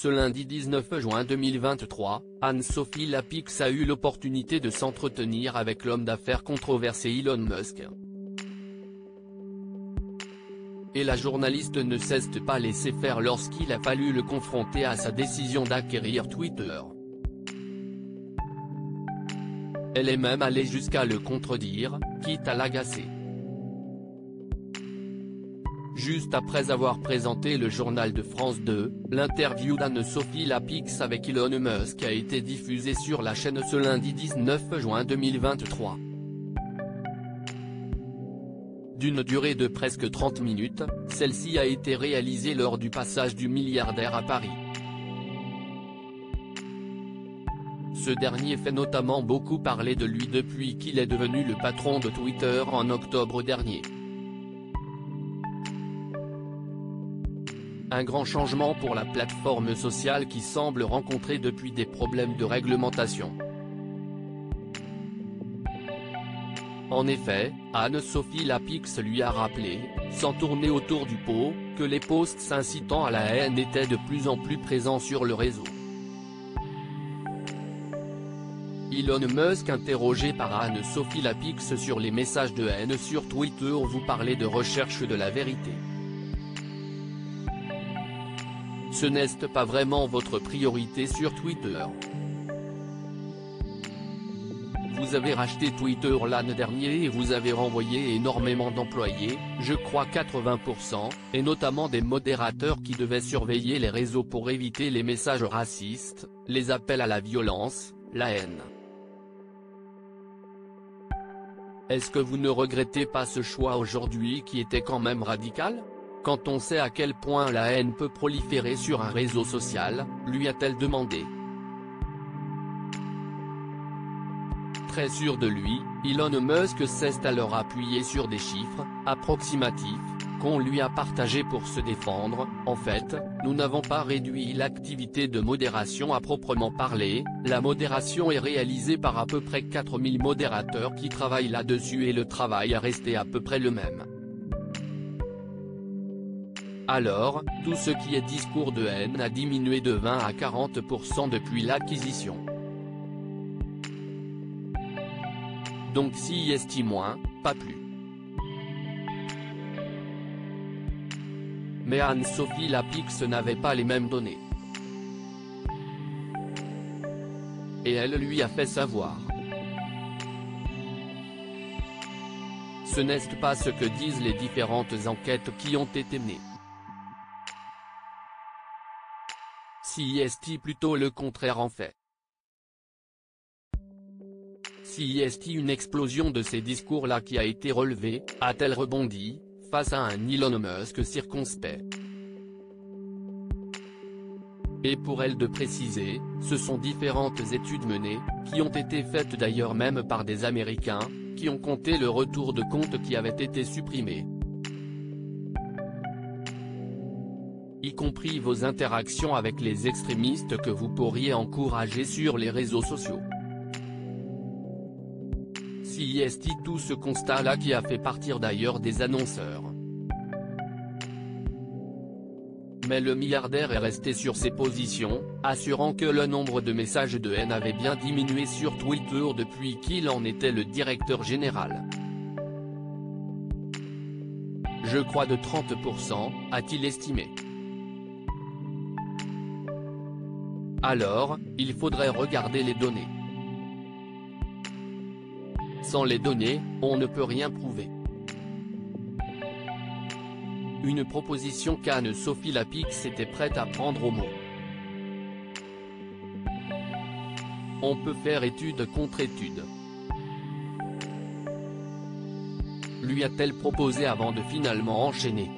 Ce lundi 19 juin 2023, Anne-Sophie Lapix a eu l'opportunité de s'entretenir avec l'homme d'affaires controversé Elon Musk. Et la journaliste ne s'est pas laissé faire lorsqu'il a fallu le confronter à sa décision d'acquérir Twitter. Elle est même allée jusqu'à le contredire, quitte à l'agacer. Juste après avoir présenté le journal de France 2, l'interview d'Anne-Sophie Lapix avec Elon Musk a été diffusée sur la chaîne ce lundi 19 juin 2023. D'une durée de presque 30 minutes, celle-ci a été réalisée lors du passage du milliardaire à Paris. Ce dernier fait notamment beaucoup parler de lui depuis qu'il est devenu le patron de Twitter en octobre dernier. Un grand changement pour la plateforme sociale qui semble rencontrer depuis des problèmes de réglementation. En effet, Anne-Sophie Lapix lui a rappelé, sans tourner autour du pot, que les posts incitant à la haine étaient de plus en plus présents sur le réseau. Elon Musk interrogé par Anne-Sophie Lapix sur les messages de haine sur Twitter. Vous parlez de recherche de la vérité. Ce n'est pas vraiment votre priorité sur Twitter. Vous avez racheté Twitter l'année dernière et vous avez renvoyé énormément d'employés, je crois 80%, et notamment des modérateurs qui devaient surveiller les réseaux pour éviter les messages racistes, les appels à la violence, la haine. Est-ce que vous ne regrettez pas ce choix aujourd'hui qui était quand même radical ? Quand on sait à quel point la haine peut proliférer sur un réseau social, lui a-t-elle demandé. Très sûr de lui, Elon Musk s'est alors appuyé sur des chiffres, approximatifs, qu'on lui a partagés pour se défendre. En fait, nous n'avons pas réduit l'activité de modération à proprement parler, la modération est réalisée par à peu près 4000 modérateurs qui travaillent là-dessus et le travail est resté à peu près le même. Alors, tout ce qui est discours de haine a diminué de 20 à 40% depuis l'acquisition. Donc si est moins, pas plus. Mais Anne-Sophie Lapix n'avait pas les mêmes données. Et elle lui a fait savoir. Ce n'est pas ce que disent les différentes enquêtes qui ont été menées. Si est plutôt le contraire en fait. Si est une explosion de ces discours-là qui a été relevée, a-t-elle rebondi, face à un Elon Musk circonspect. Et pour elle de préciser, ce sont différentes études menées, qui ont été faites d'ailleurs même par des Américains, qui ont compté le retour de compte qui avait été supprimé. Y compris vos interactions avec les extrémistes que vous pourriez encourager sur les réseaux sociaux. Si est tout ce constat-là qui a fait partir d'ailleurs des annonceurs. Mais le milliardaire est resté sur ses positions, assurant que le nombre de messages de haine avait bien diminué sur Twitter depuis qu'il en était le directeur général. Je crois de 30%, a-t-il estimé. Alors, il faudrait regarder les données. Sans les données, on ne peut rien prouver. Une proposition qu'Anne-Sophie Lapix était prête à prendre au mot. On peut faire étude contre étude. Lui a-t-elle proposé avant de finalement enchaîner.